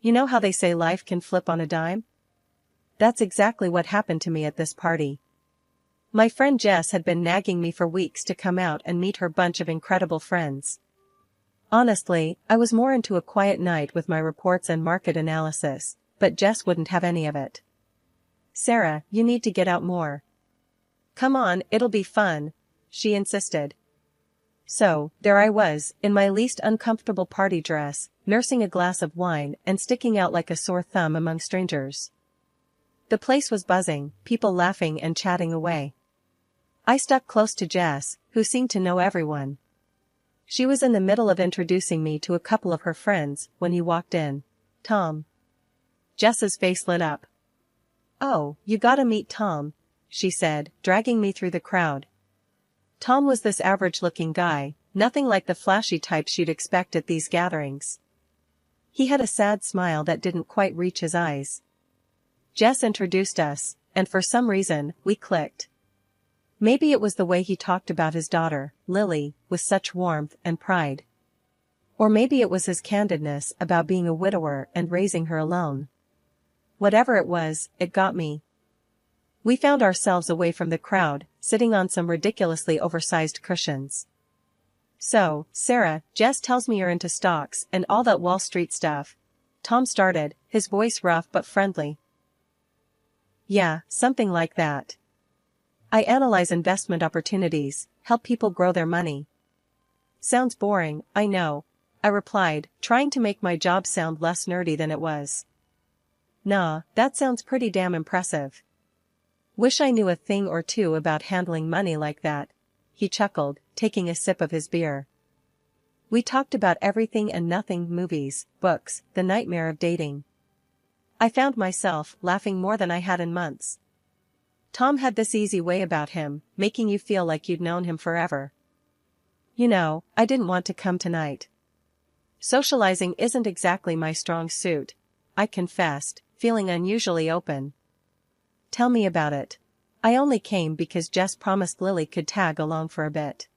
You know how they say life can flip on a dime? That's exactly what happened to me at this party. My friend Jess had been nagging me for weeks to come out and meet her bunch of incredible friends. Honestly, I was more into a quiet night with my reports and market analysis, but Jess wouldn't have any of it. "Sarah, you need to get out more. Come on, it'll be fun," she insisted. So, there I was, in my least uncomfortable party dress, nursing a glass of wine and sticking out like a sore thumb among strangers. The place was buzzing, people laughing and chatting away. I stuck close to Jess, who seemed to know everyone. She was in the middle of introducing me to a couple of her friends when he walked in. "Tom." Jess's face lit up. "Oh, you gotta meet Tom," she said, dragging me through the crowd. Tom was this average-looking guy, nothing like the flashy type she'd expect at these gatherings. He had a sad smile that didn't quite reach his eyes. Jess introduced us, and for some reason, we clicked. Maybe it was the way he talked about his daughter, Lily, with such warmth and pride. Or maybe it was his candidness about being a widower and raising her alone. Whatever it was, it got me. We found ourselves away from the crowd, sitting on some ridiculously oversized cushions. "So, Sarah, Jess tells me you're into stocks and all that Wall Street stuff," Tom started, his voice rough but friendly. "Yeah, something like that. I analyze investment opportunities, help people grow their money." "Sounds boring, I know," I replied, trying to make my job sound less nerdy than it was. "Nah, that sounds pretty damn impressive. Wish I knew a thing or two about handling money like that," he chuckled, taking a sip of his beer. We talked about everything and nothing: movies, books, the nightmare of dating. I found myself laughing more than I had in months. Tom had this easy way about him, making you feel like you'd known him forever. "You know, I didn't want to come tonight. Socializing isn't exactly my strong suit," I confessed, feeling unusually open. "Tell me about it." "I only came because Jess promised Lily could tag along for a bit.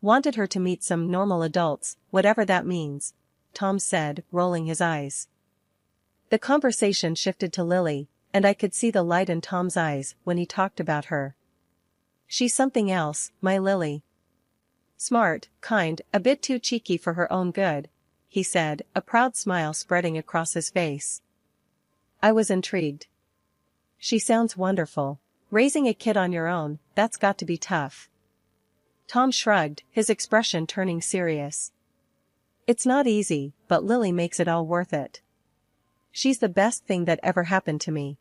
Wanted her to meet some normal adults, whatever that means," Tom said, rolling his eyes. The conversation shifted to Lily, and I could see the light in Tom's eyes when he talked about her. "She's something else, my Lily. Smart, kind, a bit too cheeky for her own good," he said, a proud smile spreading across his face. I was intrigued. "She sounds wonderful. Raising a kid on your own, that's got to be tough." Tom shrugged, his expression turning serious. "It's not easy, but Lily makes it all worth it. She's the best thing that ever happened to me."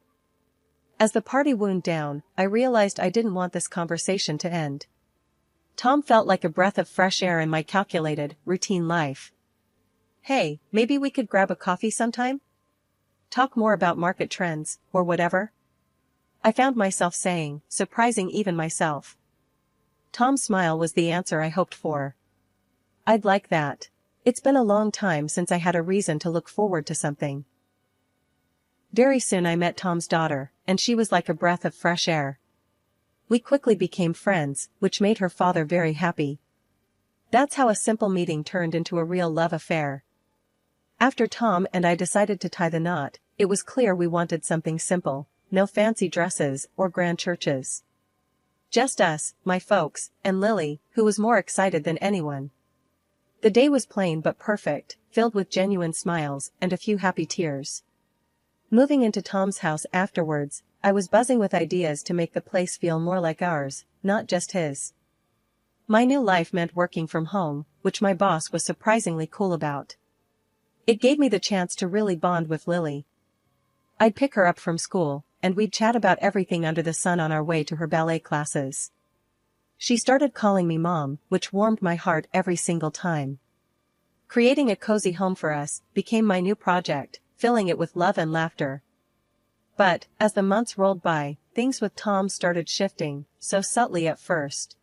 As the party wound down, I realized I didn't want this conversation to end. Tom felt like a breath of fresh air in my calculated, routine life. "Hey, maybe we could grab a coffee sometime? Talk more about market trends, or whatever?" I found myself saying, surprising even myself. Tom's smile was the answer I hoped for. "I'd like that. It's been a long time since I had a reason to look forward to something." Very soon I met Tom's daughter, and she was like a breath of fresh air. We quickly became friends, which made her father very happy. That's how a simple meeting turned into a real love affair. After Tom and I decided to tie the knot, it was clear we wanted something simple, no fancy dresses or grand churches. Just us, my folks, and Lily, who was more excited than anyone. The day was plain but perfect, filled with genuine smiles and a few happy tears. Moving into Tom's house afterwards, I was buzzing with ideas to make the place feel more like ours, not just his. My new life meant working from home, which my boss was surprisingly cool about. It gave me the chance to really bond with Lily. I'd pick her up from school, and we'd chat about everything under the sun on our way to her ballet classes. She started calling me Mom, which warmed my heart every single time. Creating a cozy home for us became my new project, filling it with love and laughter. But, as the months rolled by, things with Tom started shifting, so subtly at first.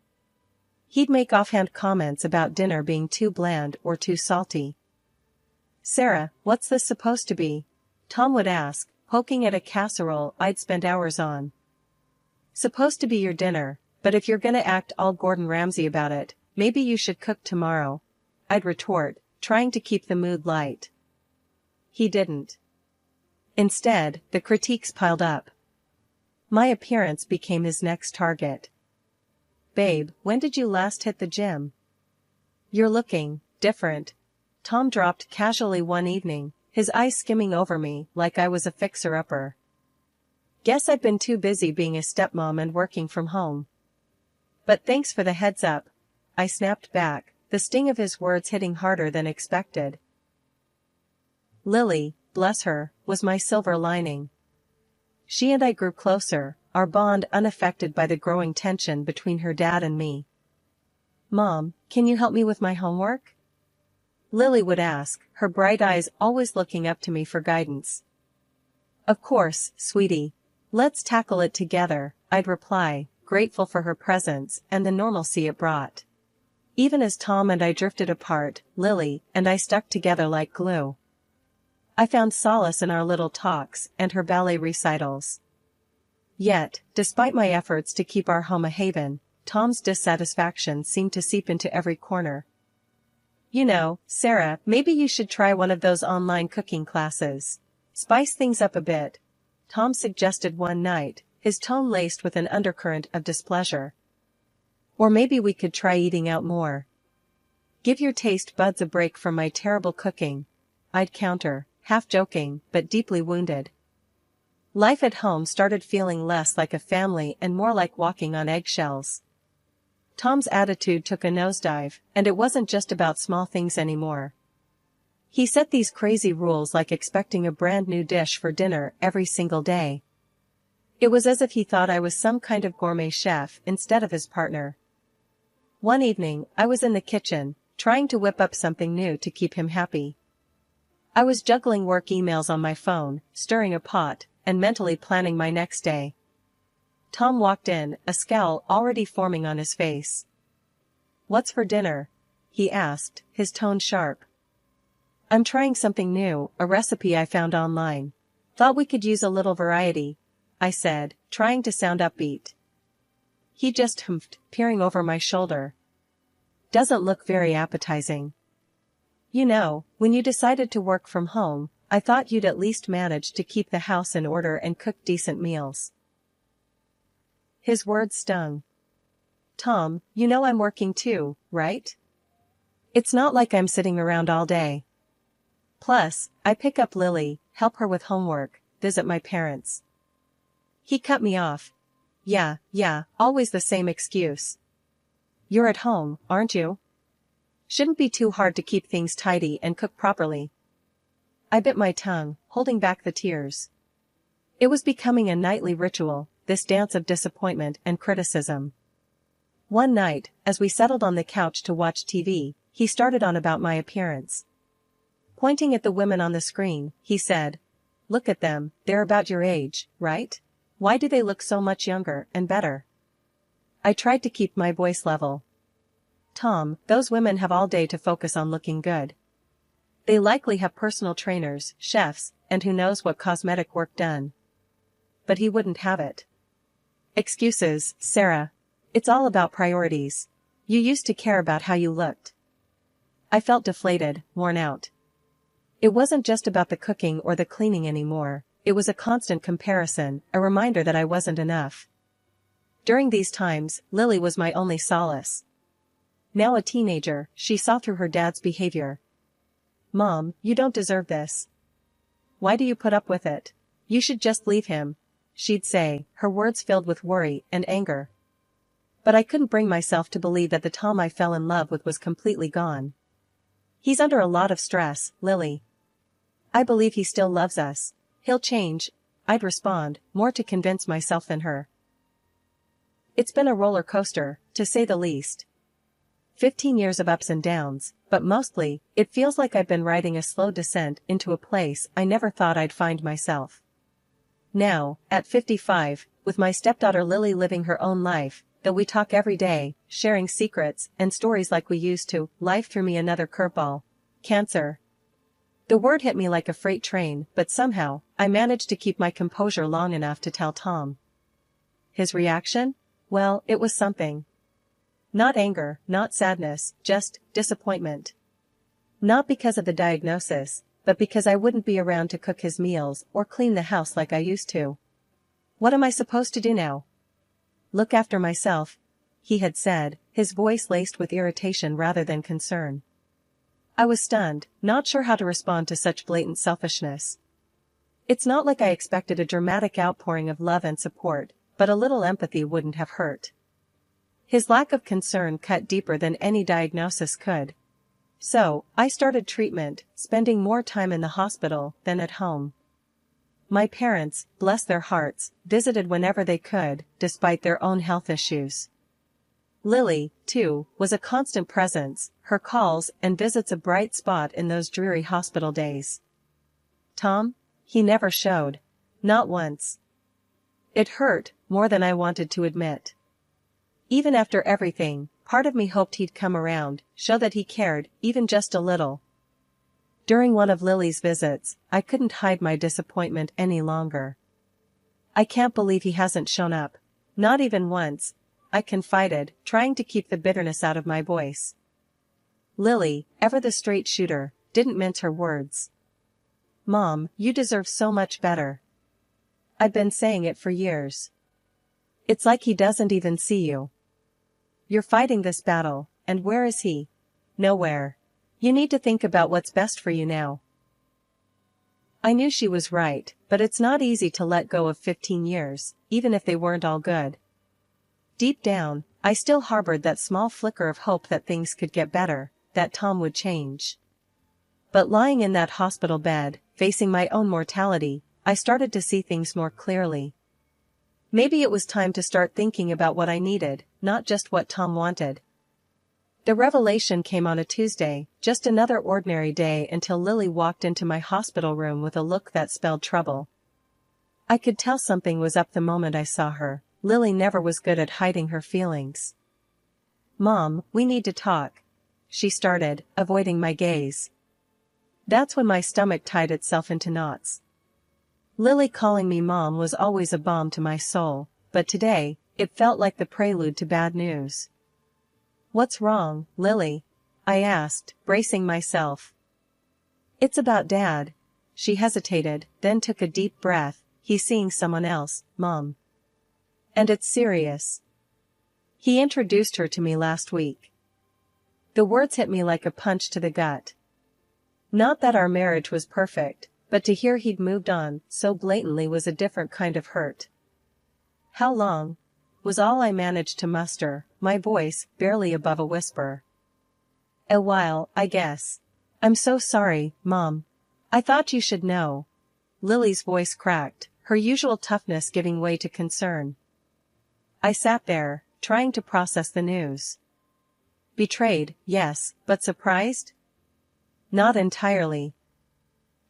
He'd make offhand comments about dinner being too bland or too salty. "Sarah, what's this supposed to be?" Tom would ask, poking at a casserole I'd spent hours on. "Supposed to be your dinner, but if you're gonna act all Gordon Ramsay about it, maybe you should cook tomorrow," I'd retort, trying to keep the mood light. He didn't. Instead, the critiques piled up. My appearance became his next target. "Babe, when did you last hit the gym? You're looking different," Tom dropped casually one evening, his eyes skimming over me like I was a fixer-upper. "Guess I've been too busy being a stepmom and working from home." "But thanks for the heads up," I snapped back, the sting of his words hitting harder than expected. Lily, bless her, was my silver lining. She and I grew closer, our bond unaffected by the growing tension between her dad and me. "Mom, can you help me with my homework?" Lily would ask, her bright eyes always looking up to me for guidance. "Of course, sweetie. Let's tackle it together," I'd reply, grateful for her presence and the normalcy it brought. Even as Tom and I drifted apart, Lily and I stuck together like glue. I found solace in our little talks and her ballet recitals. Yet, despite my efforts to keep our home a haven, Tom's dissatisfaction seemed to seep into every corner. "You know, Sarah, maybe you should try one of those online cooking classes. Spice things up a bit," Tom suggested one night, his tone laced with an undercurrent of displeasure. "Or maybe we could try eating out more. Give your taste buds a break from my terrible cooking," I'd counter, half joking, but deeply wounded. Life at home started feeling less like a family and more like walking on eggshells. Tom's attitude took a nosedive, and it wasn't just about small things anymore. He set these crazy rules like expecting a brand new dish for dinner every single day. It was as if he thought I was some kind of gourmet chef instead of his partner. One evening, I was in the kitchen, trying to whip up something new to keep him happy. I was juggling work emails on my phone, stirring a pot, and mentally planning my next day. Tom walked in, a scowl already forming on his face. "What's for dinner?" he asked, his tone sharp. "I'm trying something new, a recipe I found online. Thought we could use a little variety," I said, trying to sound upbeat. He just humphed, peering over my shoulder. "Doesn't look very appetizing. You know, when you decided to work from home, I thought you'd at least manage to keep the house in order and cook decent meals." His words stung. "Tom, you know I'm working too, right? It's not like I'm sitting around all day. Plus, I pick up Lily, help her with homework, visit my parents." He cut me off. Yeah, always the same excuse. "You're at home, aren't you? Shouldn't be too hard to keep things tidy and cook properly." I bit my tongue, holding back the tears. It was becoming a nightly ritual, this dance of disappointment and criticism. One night, as we settled on the couch to watch TV, he started on about my appearance. Pointing at the women on the screen, he said, "Look at them, they're about your age, right? Why do they look so much younger and better?" I tried to keep my voice level. "Tom, those women have all day to focus on looking good. They likely have personal trainers, chefs, and who knows what cosmetic work done." But he wouldn't have it. "Excuses, Sarah. It's all about priorities. You used to care about how you looked." I felt deflated, worn out. It wasn't just about the cooking or the cleaning anymore, it was a constant comparison, a reminder that I wasn't enough. During these times, Lily was my only solace. Now a teenager, she saw through her dad's behavior. "Mom, you don't deserve this. Why do you put up with it? You should just leave him," she'd say, her words filled with worry and anger. But I couldn't bring myself to believe that the Tom I fell in love with was completely gone. "He's under a lot of stress, Lily. I believe he still loves us. He'll change," I'd respond, more to convince myself than her. It's been a roller coaster, to say the least. 15 years of ups and downs, but mostly, it feels like I've been riding a slow descent into a place I never thought I'd find myself. Now, at 55, with my stepdaughter Lily living her own life, though we talk every day, sharing secrets and stories like we used to, life threw me another curveball. Cancer. The word hit me like a freight train, but somehow, I managed to keep my composure long enough to tell Tom. His reaction? Well, it was something. Not anger, not sadness, just disappointment. Not because of the diagnosis, but because I wouldn't be around to cook his meals or clean the house like I used to. What am I supposed to do now? Look after myself, he had said, his voice laced with irritation rather than concern. I was stunned, not sure how to respond to such blatant selfishness. It's not like I expected a dramatic outpouring of love and support, but a little empathy wouldn't have hurt. His lack of concern cut deeper than any diagnosis could. So, I started treatment, spending more time in the hospital than at home. My parents, bless their hearts, visited whenever they could, despite their own health issues. Lily, too, was a constant presence, her calls and visits a bright spot in those dreary hospital days. Tom? He never showed. Not once. It hurt, more than I wanted to admit. Even after everything, part of me hoped he'd come around, show that he cared, even just a little. During one of Lily's visits, I couldn't hide my disappointment any longer. I can't believe he hasn't shown up. Not even once, I confided, trying to keep the bitterness out of my voice. Lily, ever the straight shooter, didn't mince her words. Mom, you deserve so much better. I've been saying it for years. It's like he doesn't even see you. You're fighting this battle, and where is he? Nowhere. You need to think about what's best for you now. I knew she was right, but it's not easy to let go of 15 years, even if they weren't all good. Deep down, I still harbored that small flicker of hope that things could get better, that Tom would change. But lying in that hospital bed, facing my own mortality, I started to see things more clearly. Maybe it was time to start thinking about what I needed, not just what Tom wanted. The revelation came on a Tuesday, just another ordinary day until Lily walked into my hospital room with a look that spelled trouble. I could tell something was up the moment I saw her. Lily never was good at hiding her feelings. Mom, we need to talk, she started, avoiding my gaze. That's when my stomach tied itself into knots. Lily calling me Mom was always a balm to my soul, but today, it felt like the prelude to bad news. What's wrong, Lily? I asked, bracing myself. It's about Dad. She hesitated, then took a deep breath. He's seeing someone else, Mom. And it's serious. He introduced her to me last week. The words hit me like a punch to the gut. Not that our marriage was perfect, but to hear he'd moved on so blatantly was a different kind of hurt. How long? Was all I managed to muster, my voice barely above a whisper. A while, I guess. I'm so sorry, Mom. I thought you should know. Lily's voice cracked, her usual toughness giving way to concern. I sat there, trying to process the news. Betrayed, yes, but surprised? Not entirely.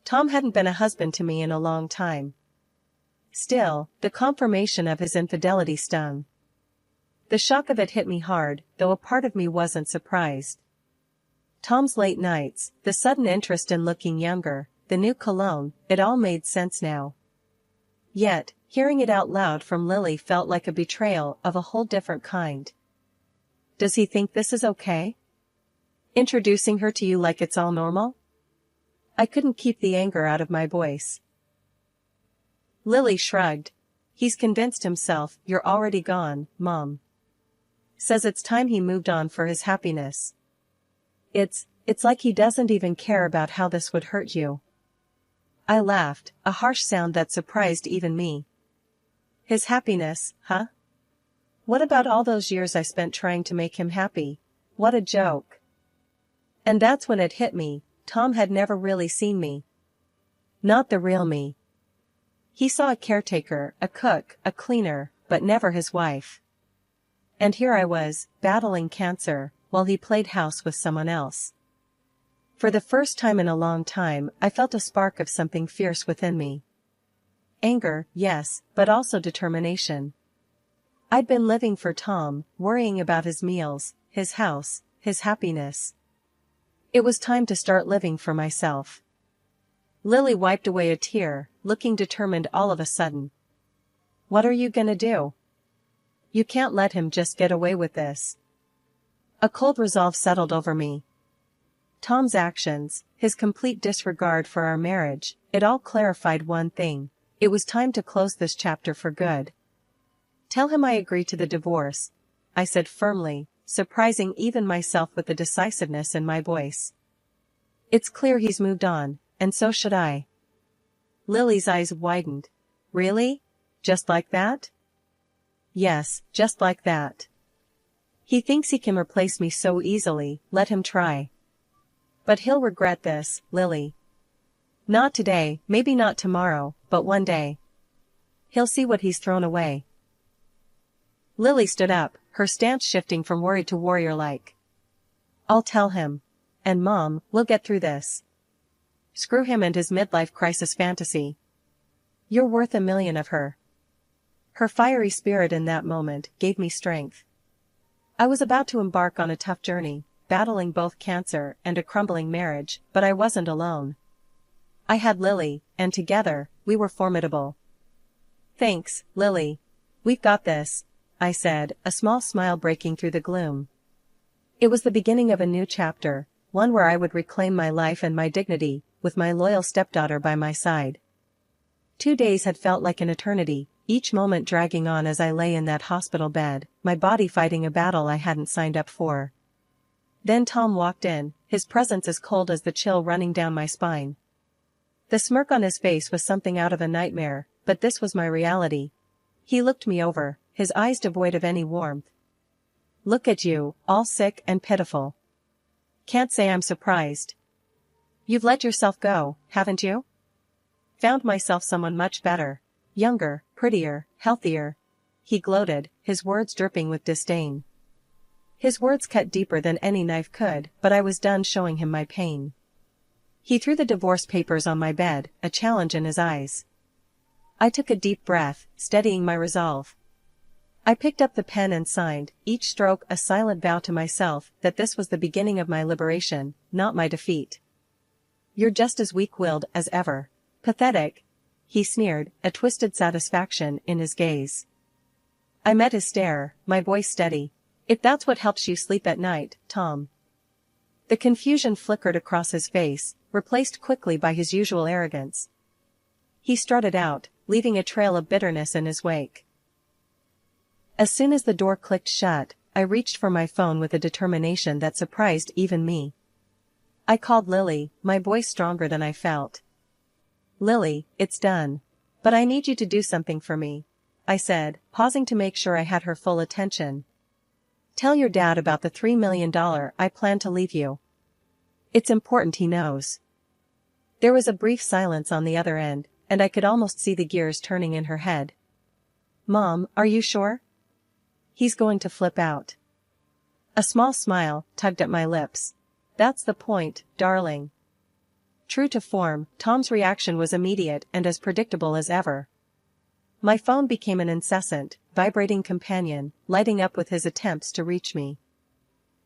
Tom hadn't been a husband to me in a long time. Still, the confirmation of his infidelity stung. The shock of it hit me hard, though a part of me wasn't surprised. Tom's late nights, the sudden interest in looking younger, the new cologne, it all made sense now. Yet, hearing it out loud from Lily felt like a betrayal of a whole different kind. Does he think this is okay? Introducing her to you like it's all normal? I couldn't keep the anger out of my voice. Lily shrugged. He's convinced himself you're already gone, Mom. Says it's time he moved on for his happiness. It's like he doesn't even care about how this would hurt you. I laughed, a harsh sound that surprised even me. His happiness, huh? What about all those years I spent trying to make him happy? What a joke. And that's when it hit me. Tom had never really seen me. Not the real me. He saw a caretaker, a cook, a cleaner, but never his wife. And here I was, battling cancer, while he played house with someone else. For the first time in a long time, I felt a spark of something fierce within me. Anger, yes, but also determination. I'd been living for Tom, worrying about his meals, his house, his happiness. It was time to start living for myself. Lily wiped away a tear, looking determined all of a sudden. What are you gonna do? You can't let him just get away with this. A cold resolve settled over me. Tom's actions, his complete disregard for our marriage, it all clarified one thing. It was time to close this chapter for good. "Tell him I agree to the divorce," I said firmly, surprising even myself with the decisiveness in my voice. "It's clear he's moved on, and so should I." Lily's eyes widened. "Really? Just like that?" "Yes, just like that. He thinks he can replace me so easily, let him try. But he'll regret this, Lily. Not today, maybe not tomorrow, but one day. He'll see what he's thrown away." Lily stood up, her stance shifting from worried to warrior-like. "I'll tell him. And Mom, we'll get through this. Screw him and his midlife crisis fantasy. You're worth $1 million of her." Her fiery spirit in that moment gave me strength. I was about to embark on a tough journey, battling both cancer and a crumbling marriage, but I wasn't alone. I had Lily, and together, we were formidable. "Thanks, Lily. We've got this," I said, a small smile breaking through the gloom. It was the beginning of a new chapter, one where I would reclaim my life and my dignity, with my loyal stepdaughter by my side. 2 days had felt like an eternity, each moment dragging on as I lay in that hospital bed, my body fighting a battle I hadn't signed up for. Then Tom walked in, his presence as cold as the chill running down my spine. The smirk on his face was something out of a nightmare, but this was my reality. He looked me over, his eyes devoid of any warmth. "Look at you, all sick and pitiful. Can't say I'm surprised. You've let yourself go, haven't you? Found myself someone much better. Younger, prettier, healthier." He gloated, his words dripping with disdain. His words cut deeper than any knife could, but I was done showing him my pain. He threw the divorce papers on my bed, a challenge in his eyes. I took a deep breath, steadying my resolve. I picked up the pen and signed, each stroke a silent vow to myself that this was the beginning of my liberation, not my defeat. "You're just as weak-willed as ever. Pathetic," he sneered, a twisted satisfaction in his gaze. I met his stare, my voice steady. "If that's what helps you sleep at night, Tom." The confusion flickered across his face, replaced quickly by his usual arrogance. He strutted out, leaving a trail of bitterness in his wake. As soon as the door clicked shut, I reached for my phone with a determination that surprised even me. I called Lily, my voice stronger than I felt. "Lily, it's done. But I need you to do something for me," I said, pausing to make sure I had her full attention. "Tell your dad about the $3 million I plan to leave you. It's important he knows." There was a brief silence on the other end, and I could almost see the gears turning in her head. "Mom, are you sure?" "He's going to flip out." A small smile tugged at my lips. "That's the point, darling." True to form, Tom's reaction was immediate and as predictable as ever. My phone became an incessant, vibrating companion, lighting up with his attempts to reach me.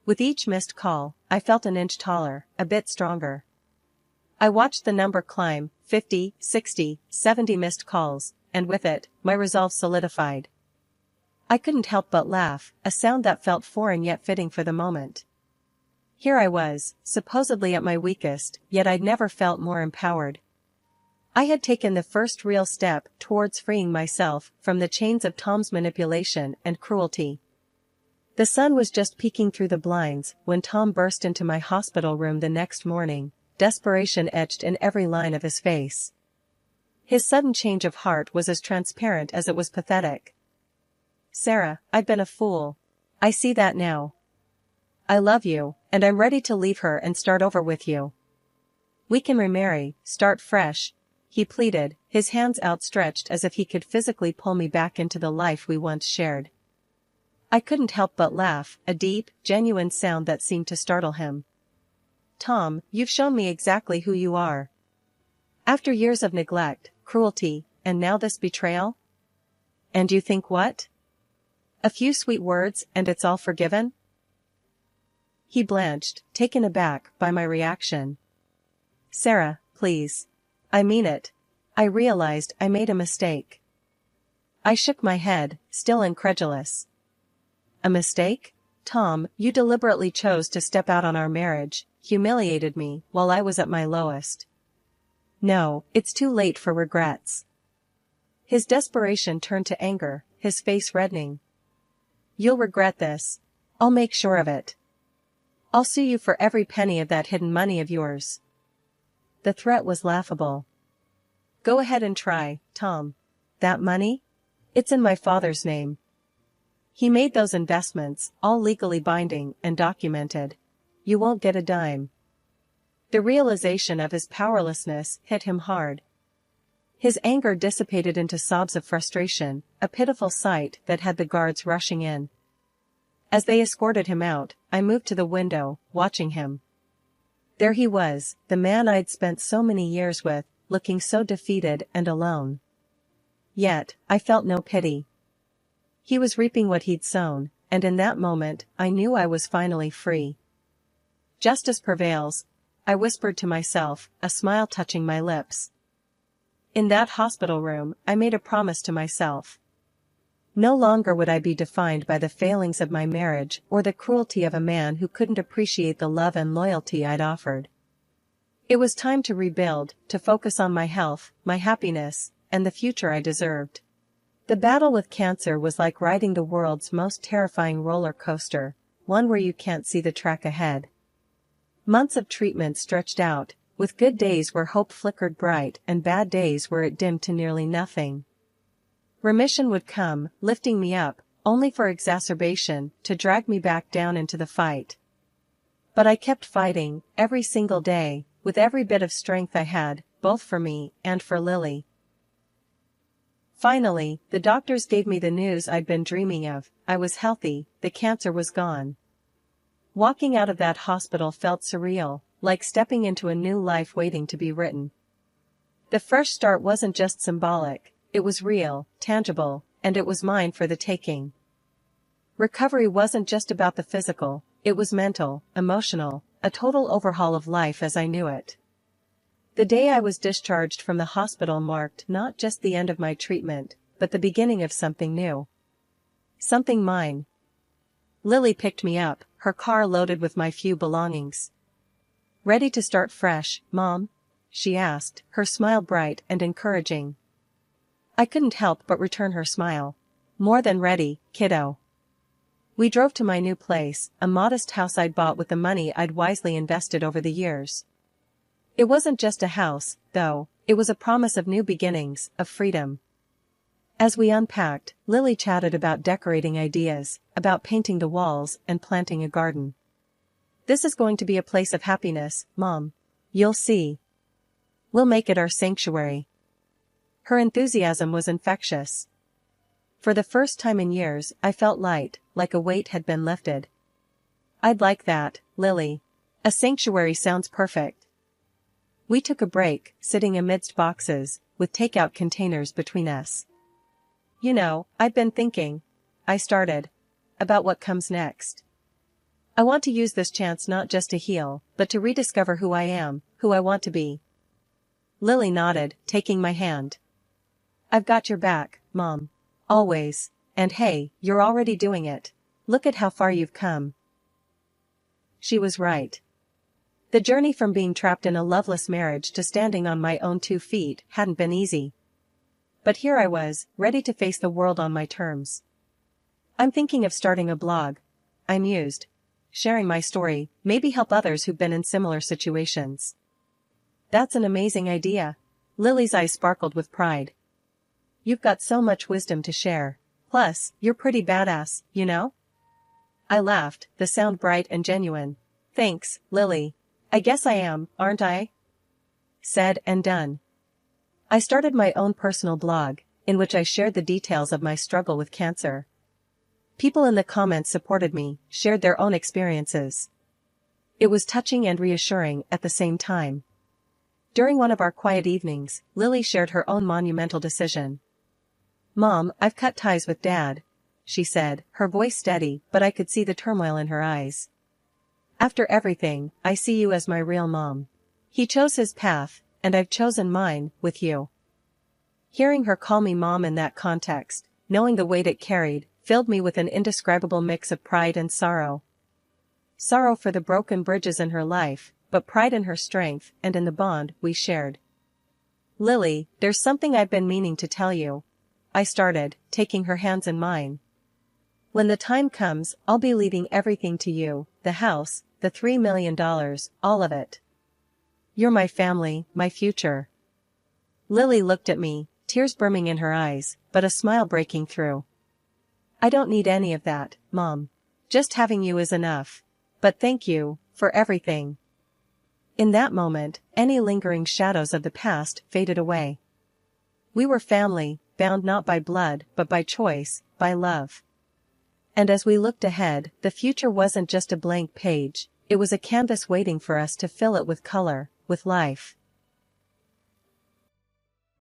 With each missed call, I felt an inch taller, a bit stronger. I watched the number climb, 50, 60, 70 missed calls, and with it, my resolve solidified. I couldn't help but laugh, a sound that felt foreign yet fitting for the moment. Here I was, supposedly at my weakest, yet I'd never felt more empowered. I had taken the first real step towards freeing myself from the chains of Tom's manipulation and cruelty. The sun was just peeking through the blinds when Tom burst into my hospital room the next morning, desperation etched in every line of his face. His sudden change of heart was as transparent as it was pathetic. "Sarah, I've been a fool. I see that now. I love you, and I'm ready to leave her and start over with you. We can remarry, start fresh," he pleaded, his hands outstretched as if he could physically pull me back into the life we once shared. I couldn't help but laugh, a deep, genuine sound that seemed to startle him. "Tom, you've shown me exactly who you are. After years of neglect, cruelty, and now this betrayal? And you think what? A few sweet words and it's all forgiven?" He blanched, taken aback by my reaction. "Sarah, please. I mean it. I realized I made a mistake." I shook my head, still incredulous. "A mistake?" Tom, you deliberately chose to step out on our marriage, humiliated me while I was at my lowest. No, it's too late for regrets." His desperation turned to anger, his face reddening. "You'll regret this. I'll make sure of it. I'll sue you for every penny of that hidden money of yours." The threat was laughable. "Go ahead and try, Tom. That money? It's in my father's name. He made those investments, all legally binding and documented. You won't get a dime." The realization of his powerlessness hit him hard. His anger dissipated into sobs of frustration, a pitiful sight that had the guards rushing in. As they escorted him out, I moved to the window, watching him. There he was, the man I'd spent so many years with, looking so defeated and alone. Yet, I felt no pity. He was reaping what he'd sown, and in that moment, I knew I was finally free. "Justice prevails," I whispered to myself, a smile touching my lips. In that hospital room, I made a promise to myself. No longer would I be defined by the failings of my marriage or the cruelty of a man who couldn't appreciate the love and loyalty I'd offered. It was time to rebuild, to focus on my health, my happiness, and the future I deserved. The battle with cancer was like riding the world's most terrifying roller coaster, one where you can't see the track ahead. Months of treatment stretched out, with good days where hope flickered bright and bad days where it dimmed to nearly nothing. Remission would come, lifting me up, only for exacerbation to drag me back down into the fight. But I kept fighting, every single day, with every bit of strength I had, both for me and for Lily. Finally, the doctors gave me the news I'd been dreaming of. I was healthy, the cancer was gone. Walking out of that hospital felt surreal, like stepping into a new life waiting to be written. The fresh start wasn't just symbolic, it was real, tangible, and it was mine for the taking. Recovery wasn't just about the physical, it was mental, emotional, a total overhaul of life as I knew it. The day I was discharged from the hospital marked not just the end of my treatment, but the beginning of something new. Something mine. Lily picked me up, her car loaded with my few belongings. "Ready to start fresh, Mom?" she asked, her smile bright and encouraging. I couldn't help but return her smile. "More than ready, kiddo." We drove to my new place, a modest house I'd bought with the money I'd wisely invested over the years. It wasn't just a house, though, it was a promise of new beginnings, of freedom. As we unpacked, Lily chatted about decorating ideas, about painting the walls and planting a garden. "This is going to be a place of happiness, Mom. You'll see. We'll make it our sanctuary." Her enthusiasm was infectious. For the first time in years, I felt light, like a weight had been lifted. "I'd like that, Lily. A sanctuary sounds perfect." We took a break, sitting amidst boxes, with takeout containers between us. "You know, I've been thinking," I started, "about what comes next. I want to use this chance not just to heal, but to rediscover who I am, who I want to be." Lily nodded, taking my hand. "I've got your back, Mom. Always. And hey, you're already doing it. Look at how far you've come." She was right. The journey from being trapped in a loveless marriage to standing on my own 2 feet hadn't been easy. But here I was, ready to face the world on my terms. "I'm thinking of starting a blog," I mused. "Sharing my story, maybe help others who've been in similar situations." "That's an amazing idea." Lily's eyes sparkled with pride. "You've got so much wisdom to share. Plus, you're pretty badass, you know?" I laughed, the sound bright and genuine. "Thanks, Lily. I guess I am, aren't I?" Said and done. I started my own personal blog, in which I shared the details of my struggle with cancer. People in the comments supported me, shared their own experiences. It was touching and reassuring at the same time. During one of our quiet evenings, Lily shared her own monumental decision. "Mom, I've cut ties with Dad," she said, her voice steady, but I could see the turmoil in her eyes. "After everything, I see you as my real mom. He chose his path, and I've chosen mine, with you." Hearing her call me Mom in that context, knowing the weight it carried, filled me with an indescribable mix of pride and sorrow. Sorrow for the broken bridges in her life, but pride in her strength and in the bond we shared. "Lily, there's something I've been meaning to tell you," I started, taking her hands in mine. "When the time comes, I'll be leaving everything to you, the house, the $3 million, all of it. You're my family, my future." Lily looked at me, tears brimming in her eyes, but a smile breaking through. "I don't need any of that, Mom. Just having you is enough. But thank you, for everything." In that moment, any lingering shadows of the past faded away. We were family, bound not by blood but by choice, by love. And as we looked ahead, the future wasn't just a blank page, it was a canvas waiting for us to fill it with color, with life.